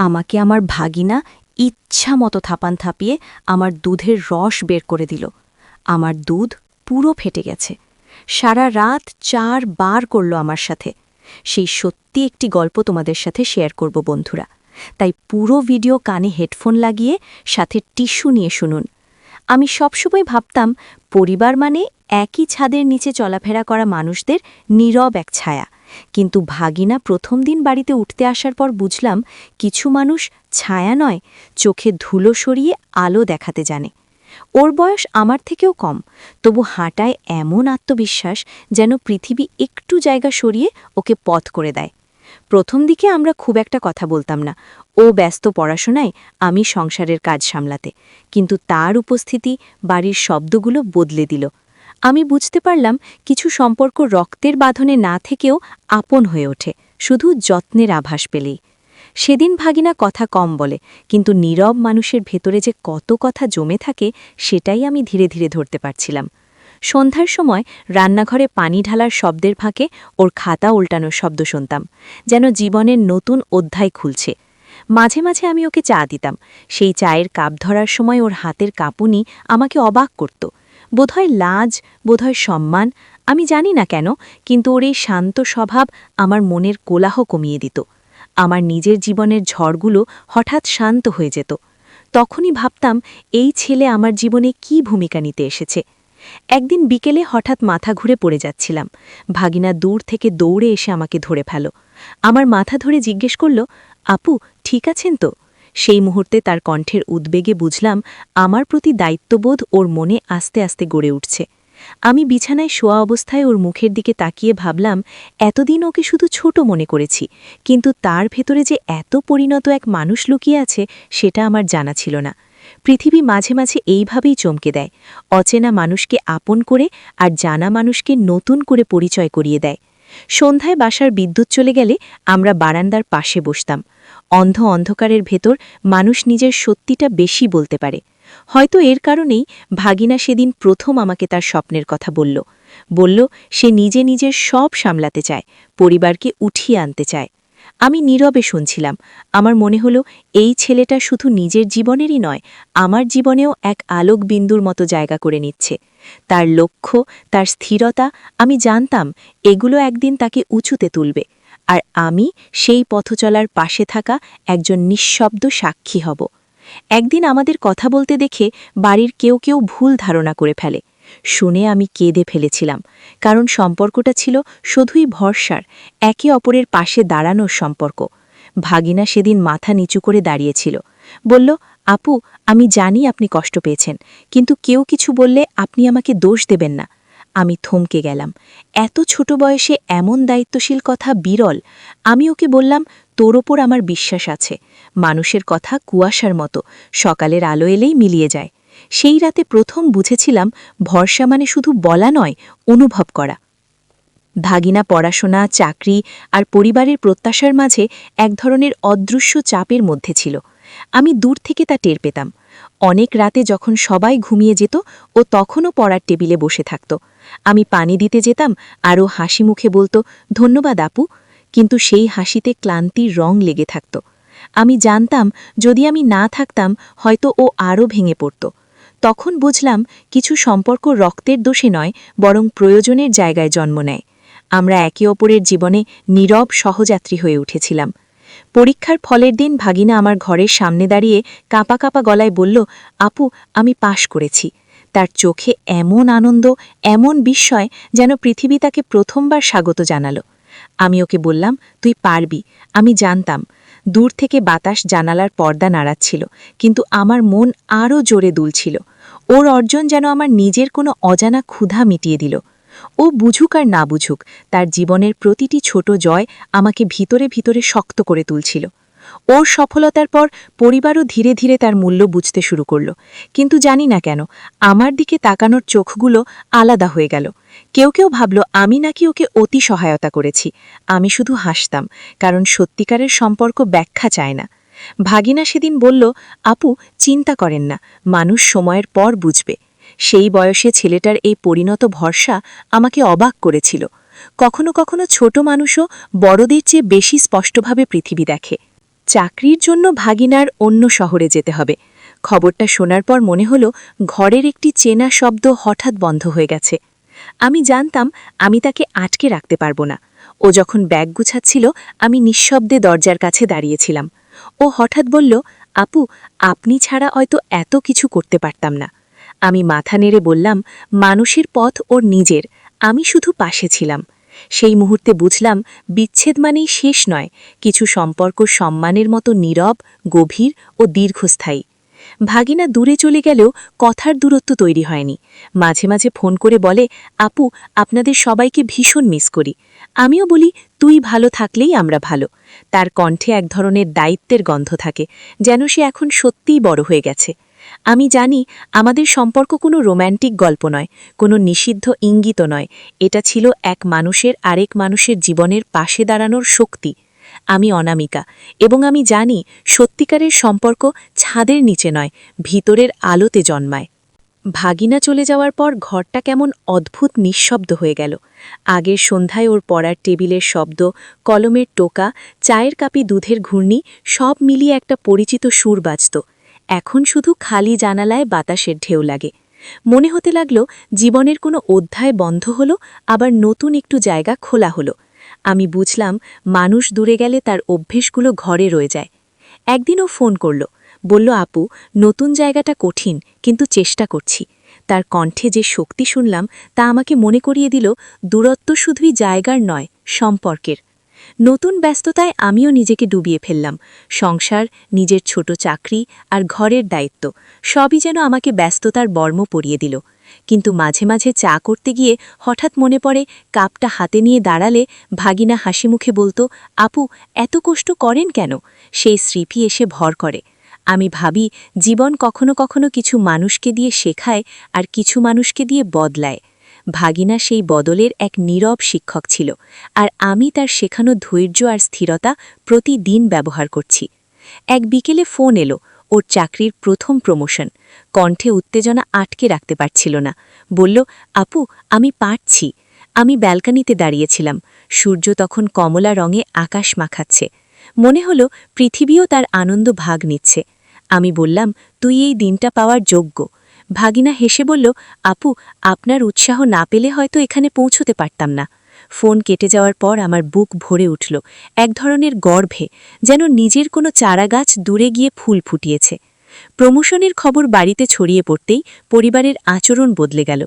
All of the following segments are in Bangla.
আমাকে আমার ভাগিনা ইচ্ছা মতো থাপান থাপিয়ে আমার দুধের রস বের করে দিল। আমার দুধ পুরো ফেটে গেছে। সারা রাত 4 বার করল আমার সাথে। সেই সত্যি একটি গল্প তোমাদের সাথে শেয়ার করব বন্ধুরা, তাই পুরো ভিডিও কানে হেডফোন লাগিয়ে সাথে টিস্যু নিয়ে শুনুন। আমি সবসময় ভাবতাম পরিবার মানে একই ছাদের নিচে চলাফেরা করা মানুষদের নীরব এক ছায়া, কিন্তু ভাগিনা প্রথম দিন বাড়িতে উঠতে আসার পর বুঝলাম কিছু মানুষ ছায়া নয়, চোখে ধুলো সরিয়ে আলো দেখাতে জানে। ওর বয়স আমার থেকেও কম, তবু হাঁটায় এমন আত্মবিশ্বাস যেন পৃথিবী একটু জায়গা সরিয়ে ওকে পথ করে দেয়। প্রথম দিকে আমরা খুব একটা কথা বলতাম না, ও ব্যস্ত পড়াশোনায়, আমি সংসারের কাজ সামলাতে, কিন্তু তার উপস্থিতি বাড়ির শব্দগুলো বদলে দিল। আমি বুঝতে পারলাম কিছু সম্পর্ক রক্তের বাঁধনে না থেকেও আপন হয়ে ওঠে শুধু যত্নের আভাস পেলেই। সেদিন ভাগিনা কথা কম বলে, কিন্তু নীরব মানুষের ভেতরে যে কত কথা জমে থাকে সেটাই আমি ধীরে ধীরে ধরতে পারছিলাম। সন্ধ্যার সময় রান্নাঘরে পানি ঢালার শব্দের ফাঁকে ওর খাতা উল্টানোর শব্দ শুনতাম, যেন জীবনের নতুন অধ্যায় খুলছে। মাঝে মাঝে আমি ওকে চা দিতাম। সেই চায়ের কাপ ধরার সময় ওর হাতের কাঁপুনি আমাকে অবাক করত। বোধহয় লাজ, বোধহয় সম্মান, আমি জানি না কেন, কিন্তু ওর এই শান্ত স্বভাব আমার মনের কোলাহ কমিয়ে দিত। আমার নিজের জীবনের ঝড়গুলো হঠাৎ শান্ত হয়ে যেত। তখনই ভাবতাম এই ছেলে আমার জীবনে কী ভূমিকা নিতে এসেছে। একদিন বিকেলে হঠাৎ মাথা ঘুরে পড়ে যাচ্ছিলাম। ভাগিনা দূর থেকে দৌড়ে এসে আমাকে ধরে ফেল। আমার মাথা ধরে জিজ্ঞেস করল, আপু ঠিক আছেন তো? সেই মুহূর্তে তার কণ্ঠের উদ্বেগে বুঝলাম আমার প্রতি দায়িত্ববোধ ওর মনে আস্তে আস্তে গড়ে উঠছে। আমি বিছানায় শোয়া অবস্থায় ওর মুখের দিকে তাকিয়ে ভাবলাম এতদিন ওকে শুধু ছোট মনে করেছি, কিন্তু তার ভেতরে যে এত পরিণত এক মানুষ লুকিয়ে আছে সেটা আমার জানা ছিল না। পৃথিবী মাঝে মাঝে এইভাবেই চমকে দেয়, অচেনা মানুষকে আপন করে আর জানা মানুষকে নতুন করে পরিচয় করিয়ে দেয়। সন্ধ্যায় বাসার বিদ্যুৎ চলে গেলে আমরা বারান্দার পাশে বসতাম। অন্ধকারের ভেতর মানুষ নিজের সত্যিটা বেশি বলতে পারে। হয়তো এর কারণেই ভাগিনা সেদিন প্রথম আমাকে তার স্বপ্নের কথা বলল সে নিজে নিজের সব সামলাতে চায়, পরিবারকে উঠিয়ে আনতে চায়। আমি নীরবে শুনছিলাম। আমার মনে হলো এই ছেলেটা শুধু নিজের জীবনেরই নয়, আমার জীবনেও এক আলোক বিন্দুর মতো জায়গা করে নিচ্ছে। তার লক্ষ্য, তার স্থিরতা, আমি জানতাম এগুলো একদিন তাকে উঁচুতে তুলবে, আর আমি সেই পথচলার পাশে থাকা একজন নিঃশব্দ সাক্ষী হব। একদিন আমাদের কথা বলতে দেখে বাড়ির কেউ কেউ ভুল ধারণা করে ফেলে। শুনে আমি কেঁদে ফেলেছিলাম, কারণ সম্পর্কটা ছিল শুধুই ভরসার, একে অপরের পাশে দাঁড়ানোর সম্পর্ক। ভাগিনা সেদিন মাথা নিচু করে দাঁড়িয়েছিল, বলল, আপু আমি জানি আপনি কষ্ট পেয়েছেন, কিন্তু কেউ কিছু বললে আপনি আমাকে দোষ দেবেন না। আমি থমকে গেলাম। এত ছোট বয়সে এমন দায়িত্বশীল কথা বিরল। আমি ওকে বললাম, তোর ওপর আমার বিশ্বাস আছে। মানুষের কথা কুয়াশার মতো, সকালের আলো এলেই মিলিয়ে যায়। সেই রাতে প্রথম বুঝেছিলাম ভরসা মানে শুধু বলা নয়, অনুভব করা। ভাগিনা পড়াশোনা, চাকরি আর পরিবারের প্রত্যাশার মাঝে এক ধরনের অদৃশ্য চাপের মধ্যে ছিল। আমি দূর থেকে তা টের পেতাম। অনেক রাতে যখন সবাই ঘুমিয়ে যেত, ও তখনও পড়ার টেবিলে বসে থাকত। আমি পানি দিতে যেতাম, আরও হাসি মুখে বলতো, ধন্যবাদ আপু, কিন্তু সেই হাসিতে ক্লান্তির রং লেগে থাকত। আমি জানতাম যদি আমি না থাকতাম হয়তো ও আরও ভেঙে পড়ত। তখন বুঝলাম কিছু সম্পর্ক রক্তের দোষে নয়, বরং প্রয়োজনের জায়গায় জন্ম নেয়। আমরা একে অপরের জীবনে নীরব সহযাত্রী হয়ে উঠেছিলাম। পরীক্ষার ফলের দিন ভাগিনা আমার ঘরের সামনে দাঁড়িয়ে কাঁপা কাঁপা গলায় বলল, আপু আমি পাশ করেছি। তার চোখে এমন আনন্দ, এমন বিস্ময়, যেন পৃথিবী তাকে প্রথমবার স্বাগত জানালো। আমি ওকে বললাম, তুই পারবি। আমি জানতাম। দূর থেকে বাতাস জানালার পর্দা নাড়াচ্ছিল, কিন্তু আমার মন আরও জোরে দুলছিল। ওর অর্জন যেন আমার নিজের কোনো অজানা ক্ষুধা মিটিয়ে দিল। ও বুঝুক আর না বুঝুক, তার জীবনের প্রতিটি ছোট জয় আমাকে ভিতরে ভিতরে শক্ত করে তুলছিল। ওর সফলতার পর পরিবারও ধীরে ধীরে তার মূল্য বুঝতে শুরু করল, কিন্তু জানি না কেন আমার দিকে তাকানোর চোখগুলো আলাদা হয়ে গেল। কেউ কেউ ভাবল আমি নাকি ওকে অতি সহায়তা করেছি। আমি শুধু হাসতাম, কারণ সত্যিকারের সম্পর্ক ব্যাখ্যা চায় না। ভাগিনা সেদিন বলল, আপু চিন্তা করেন না, মানুষ সময়ের পর বুঝবে। সেই বয়সে ছেলেটার এই পরিণত ভরসা আমাকে অবাক করেছিল। কখনো কখনো ছোট মানুষও বড়দের চেয়ে বেশি স্পষ্টভাবে পৃথিবী দেখে। চাকরির জন্য ভাগিনার অন্য শহরে যেতে হবে। খবরটা শোনার পর মনে হলো ঘরের একটি চেনা শব্দ হঠাৎ বন্ধ হয়ে গেছে। আমি জানতাম আমি তাকে আটকে রাখতে পারবো না। ও যখন ব্যাগ গুছাচ্ছিল আমি নিঃশব্দে দরজার কাছে দাঁড়িয়েছিলাম। ও হঠাৎ বলল, আপু, আপনি ছাড়া হয়তো এত কিছু করতে পারতাম না। আমি মাথা নেড়ে বললাম, মানুষের পথ ওর নিজের, আমি শুধু পাশে ছিলাম। সেই মুহূর্তে বুঝলাম বিচ্ছেদ মানেই শেষ নয়, কিছু সম্পর্ক সম্মানের মতো নীরব, গভীর ও দীর্ঘস্থায়ী। ভাগিনা দূরে চলে গেলেও কথার দূরত্ব তৈরি হয়নি। মাঝে মাঝে ফোন করে বলে, আপু, আপনাদের সবাইকে ভীষণ মিস করি। আমিও বলি, তুই ভালো থাকলেই আমরা ভালো। তার কণ্ঠে এক ধরনের দায়িত্বের গন্ধ থাকে, যেন সে এখন সত্যিই বড় হয়ে গেছে। আমি জানি আমাদের সম্পর্ক কোনো রোম্যান্টিক গল্প নয়, কোনো নিষিদ্ধ ইঙ্গিত নয়, এটা ছিল এক মানুষের আরেক মানুষের জীবনের পাশে দাঁড়ানোর শক্তি। আমি অনামিকা, এবং আমি জানি সত্যিকারের সম্পর্ক ছাদের নিচে নয়, ভিতরের আলোতে জন্মায়। ভাগিনা চলে যাওয়ার পর ঘরটা কেমন অদ্ভুত নিঃশব্দ হয়ে গেল। আগের সন্ধ্যায় ওর পড়ার টেবিলের শব্দ, কলমের টোকা, চায়ের কাপে দুধের ঘূর্ণি সব মিলিয়ে একটা পরিচিত সুর বাজত। এখন শুধু খালি জানালায় বাতাসের ঢেউ লাগে। মনে হতে লাগল জীবনের কোনো অধ্যায় বন্ধ হলো, আবার নতুন একটু জায়গা খোলা হলো। আমি বুঝলাম মানুষ দূরে গেলে তার অভ্যেসগুলো ঘরে রয়ে যায়। একদিন ও ফোন করল, বলল, আপু, নতুন জায়গাটা কঠিন, কিন্তু চেষ্টা করছি। তার কণ্ঠে যে শক্তি শুনলাম তা আমাকে মনে করিয়ে দিল দূরত্ব শুধুই জায়গার নয়, সম্পর্কের। নতুন ব্যস্ততায় আমিও নিজেকে ডুবিয়ে ফেললাম। সংসার, নিজের ছোট চাকরি আর ঘরের দায়িত্ব সবই যেন আমাকে ব্যস্ততার বর্ম পরিয়ে দিল। কিন্তু মাঝে মাঝে চা করতে গিয়ে হঠাৎ মনে পড়ে কাপটা হাতে নিয়ে দাঁড়ালে ভাগিনা হাসিমুখে বলতো, আপু, এত কষ্ট করেন কেন? সেই স্মৃতি এসে ভর করে। আমি ভাবি জীবন কখনো কখনো কিছু মানুষকে দিয়ে শেখায় আর কিছু মানুষকে দিয়ে বদলায়। ভাগিনা সেই বদলের এক নীরব শিক্ষক ছিল, আর আমি তার শেখানো ধৈর্য আর স্থিরতা প্রতিদিন ব্যবহার করছি। এক বিকেলে ফোন এলো, ওর চাকরির প্রথম প্রমোশন। কণ্ঠে উত্তেজনা আটকে রাখতে পারছিল না। বলল, আপু, আমি পারছি। আমি ব্যালকানিতে দাঁড়িয়েছিলাম। সূর্য তখন কমলা রঙে আকাশ মাখাচ্ছে। মনে হলো পৃথিবীও তার আনন্দ ভাগ নিচ্ছে। আমি বললাম, তুই এই দিনটা পাওয়ার যোগ্য। ভাগিনা হেসে বলল, আপু, আপনার উৎসাহ না পেলে হয়তো এখানে পৌঁছতে পারতাম না। ফোন কেটে যাওয়ার পর আমার বুক ভরে উঠল এক ধরনের গর্ভে, যেন নিজের কোনো চারাগাছ দূরে গিয়ে ফুল ফুটিয়েছে। প্রমোশনের খবর বাড়িতে ছড়িয়ে পড়তেই পরিবারের আচরণ বদলে গেল।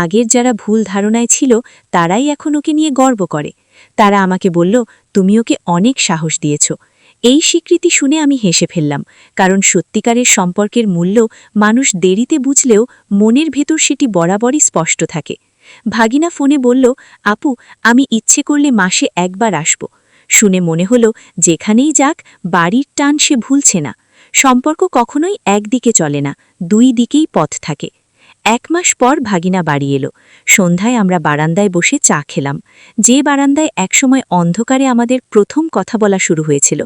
আগের যারা ভুল ধারণায় ছিল তারাই এখন ওকে নিয়ে গর্ব করে। তারা আমাকে বলল, তুমি ওকে অনেক সাহস দিয়েছ। এই স্বীকৃতি শুনে আমি হেসে ফেললাম, কারণ সত্যিকারের সম্পর্কের মূল্য মানুষ দেরিতে বুঝলেও মনের ভেতর সেটি বরাবরই স্পষ্ট থাকে। ভাগিনা ফোনে বলল, আপু, আমি ইচ্ছে করলে মাসে একবার আসব। শুনে মনে হলো যেখানেই যাক বাড়ির টান সে ভুলছে না। সম্পর্ক কখনোই একদিকে চলে না, দুই দিকেই পথ থাকে। 1 মাস পর ভাগিনা বাড়ি এলো। সন্ধ্যায় আমরা বারান্দায় বসে চা খেলাম, যে বারান্দায় একসময় অন্ধকারে আমাদের প্রথম কথা বলা শুরু হয়েছিল।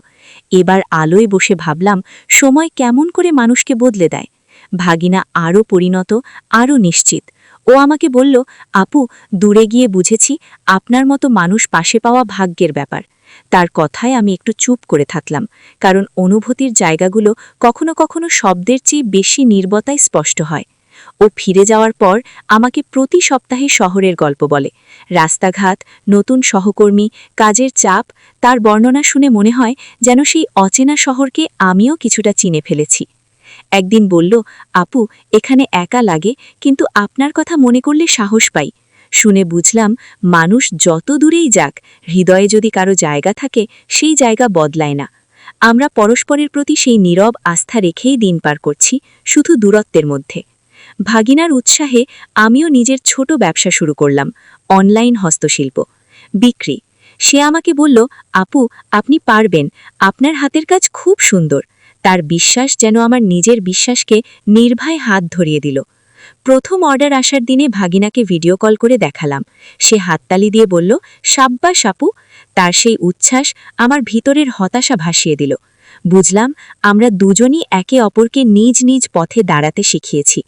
এবার আলোয় বসে ভাবলাম সময় কেমন করে মানুষকে বদলে দেয়। ভাগিনা আরও পরিণত, আরও নিশ্চিত। ও আমাকে বলল, আপু, দূরে গিয়ে বুঝেছি আপনার মতো মানুষ পাশে পাওয়া ভাগ্যের ব্যাপার। তার কথায় আমি একটু চুপ করে থাকলাম, কারণ অনুভূতির জায়গাগুলো কখনো কখনো শব্দের চেয়ে বেশি নীরবতায় স্পষ্ট হয়। ও ফিরে যাওয়ার পর আমাকে প্রতি সপ্তাহে শহরের গল্প বলে। রাস্তাঘাট, নতুন সহকর্মী, কাজের চাপ। তার বর্ণনা শুনে মনে হয় যেন সেই অচেনা শহরকে আমিও কিছুটা চিনে ফেলেছি। একদিন বলল, আপু, এখানে একা লাগে, কিন্তু আপনার কথা মনে করলে সাহস পাই। শুনে বুঝলাম মানুষ যত দূরেই যাক, হৃদয়ে যদি কারো জায়গা থাকে সেই জায়গা বদলায় না। আমরা পরস্পরের প্রতি সেই নীরব আস্থা রেখেই দিন পার করছি, শুধু দূরত্বের মধ্যে। ভাগিনার উৎসাহে আমিও নিজের ছোট ব্যবসা শুরু করলাম, অনলাইন হস্তশিল্প বিক্রি। সে আমাকে বলল, আপু, আপনি পারবেন, আপনার হাতের কাজ খুব সুন্দর। তার বিশ্বাস যেন আমার নিজের বিশ্বাসকে নির্ভয় হাত ধরিয়ে দিল। প্রথম অর্ডার আসার দিনে ভাগিনাকে ভিডিও কল করে দেখালাম। সে হাততালি দিয়ে বলল, সাব্বাস আপু। তার সেই উচ্ছ্বাস আমার ভিতরের হতাশা ভাসিয়ে দিল। বুঝলাম আমরা দুজনই একে অপরকে নিজ নিজ পথে দাঁড়াতে শিখিয়েছি।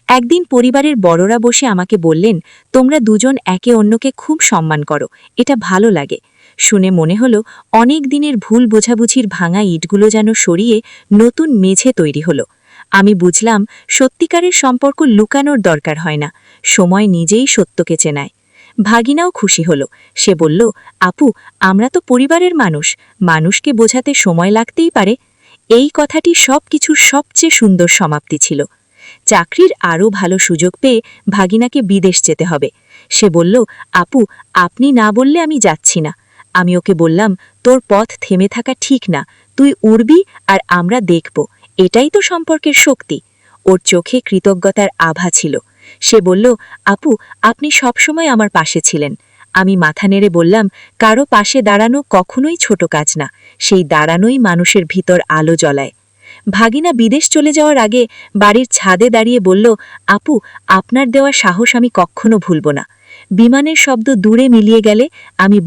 একদিন পরিবারের বড়রা বসে আমাকে বললেন, তোমরা দুজন একে অন্যকে খুব সম্মান করো, এটা ভালো লাগে। শুনে মনে হলো অনেক দিনের ভুল বোঝাবুঝির ভাঙা ইটগুলো যেন সরিয়ে নতুন মেঝে তৈরি হলো। আমি বুঝলাম সত্যিকারের সম্পর্ক লুকানোর দরকার হয় না, সময় নিজেই সত্যকে চেনায়। ভাগিনাও খুশি হলো। সে বলল, আপু, আমরা তো পরিবারের মানুষ, মানুষকে বোঝাতে সময় লাগতেই পারে। এই কথাটি সবকিছুর সবচেয়ে সুন্দর সমাপ্তি ছিল। চাকরির আরও ভালো সুযোগ পেয়ে ভাগিনাকে বিদেশ যেতে হবে। সে বলল, আপু, আপনি না বললে আমি যাচ্ছি না। আমি ওকে বললাম, তোর পথ থেমে থাকা ঠিক না, তুই উড়বি আর আমরা দেখব, এটাই তো সম্পর্কের শক্তি। ওর চোখে কৃতজ্ঞতার আভা ছিল। সে বলল, আপু, আপনি সবসময় আমার পাশে ছিলেন। আমি মাথা নেড়ে বললাম, কারো পাশে দাঁড়ানো কখনোই ছোট কাজ না, সেই দাঁড়ানোই মানুষের ভিতর আলো জ্বলায়। ভাগিনা বিদেশ চলে যাওয়ার আগে বাড়ির ছাদে দাঁড়িয়ে বলল, আপু, আপনার দেওয়া সাহস আমি কখনো ভুলব না। বিমানের শব্দ দূরে মিলিয়ে গেলে আমি